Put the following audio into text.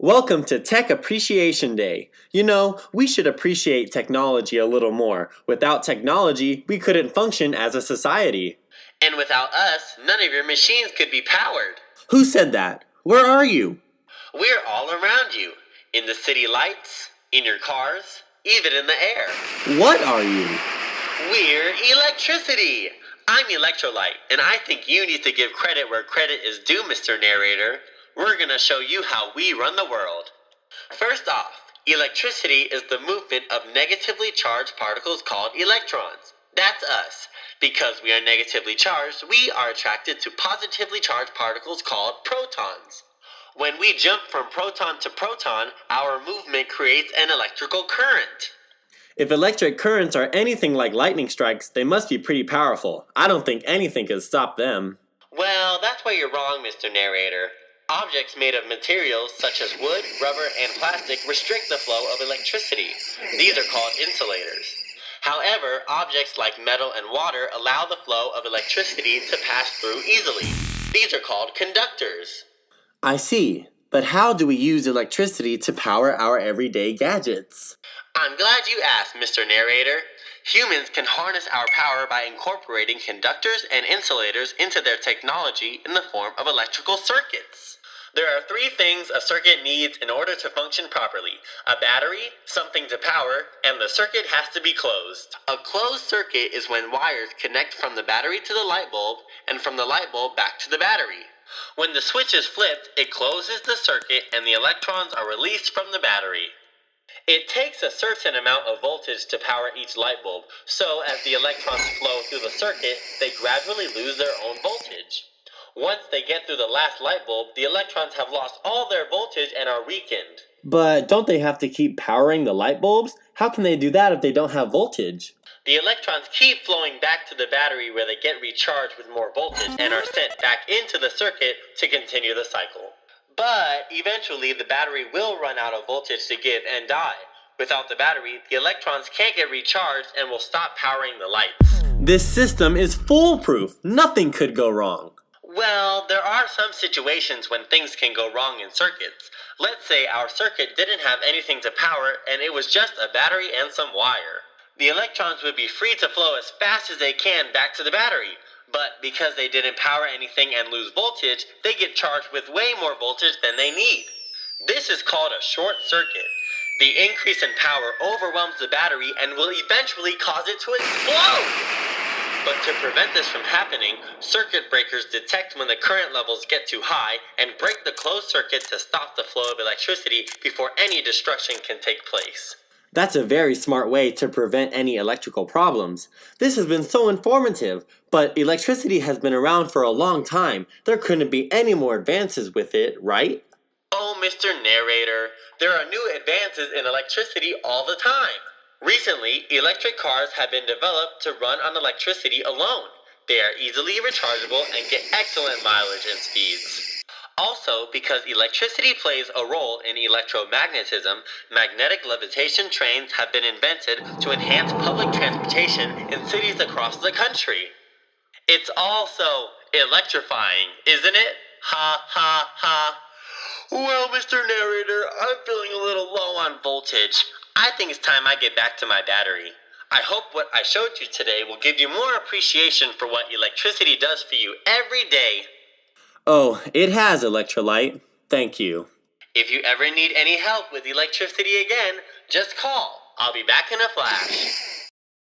Welcome to Tech Appreciation Day. You know, we should appreciate technology a little more. Without technology, we couldn't function as a society. And without us, none of your machines could be powered. Who said that? Where are you? We're all around you. In the city lights, in your cars, even in the air. What are you? We're electricity. I'm Electrolyte, and I think you need to give credit where credit is due, Mr. Narrator. We're gonna show you how we run the world. First off, electricity is the movement of negatively charged particles called electrons. That's us. Because we are negatively charged, we are attracted to positively charged particles called protons. When we jump from proton to proton, our movement creates an electrical current. If electric currents are anything like lightning strikes, they must be pretty powerful. I don't think anything can stop them. Well, that's where you're wrong, Mr. Narrator. Objects made of materials such as wood, rubber, and plastic restrict the flow of electricity. These are called insulators. However, objects like metal and water allow the flow of electricity to pass through easily. These are called conductors. I see. But how do we use electricity to power our everyday gadgets? I'm glad you asked, Mr. Narrator. Humans can harness our power by incorporating conductors and insulators into their technology in the form of electrical circuits. There are three things a circuit needs in order to function properly: a battery, something to power, and the circuit has to be closed. A closed circuit is when wires connect from the battery to the light bulb and from the light bulb back to the battery. When the switch is flipped, it closes the circuit and the electrons are released from the battery. It takes a certain amount of voltage to power each light bulb, so as the electrons flow through the circuit, they gradually lose their own voltage. Once they get through the last light bulb, the electrons have lost all their voltage and are weakened. But don't they have to keep powering the light bulbs? How can they do that if they don't have voltage? The electrons keep flowing back to the battery where they get recharged with more voltage and are sent back into the circuit to continue the cycle. But eventually the battery will run out of voltage to give and die. Without the battery, the electrons can't get recharged and will stop powering the lights. This system is foolproof. Nothing could go wrong. Well, there are some situations when things can go wrong in circuits. Let's say our circuit didn't have anything to power and it was just a battery and some wire. The electrons would be free to flow as fast as they can back to the battery. But because they didn't power anything and lose voltage, they get charged with way more voltage than they need. This is called a short circuit. The increase in power overwhelms the battery and will eventually cause it to explode. But to prevent this from happening, circuit breakers detect when the current levels get too high and break the closed circuit to stop the flow of electricity before any destruction can take place. That's a very smart way to prevent any electrical problems. This has been so informative, but electricity has been around for a long time. There couldn't be any more advances with it, right? Oh, Mr. Narrator, there are new advances in electricity all the time. Recently, electric cars have been developed to run on electricity alone. They are easily rechargeable and get excellent mileage and speeds. Also, because electricity plays a role in electromagnetism, magnetic levitation trains have been invented to enhance public transportation in cities across the country. It's also electrifying, isn't it? Ha ha ha. Well, Mr. Narrator, I'm feeling a little low on voltage. I think it's time I get back to my battery. I hope what I showed you today will give you more appreciation for what electricity does for you every day. Oh, it has, Electrolyte. Thank you. If you ever need any help with electricity again, just call. I'll be back in a flash.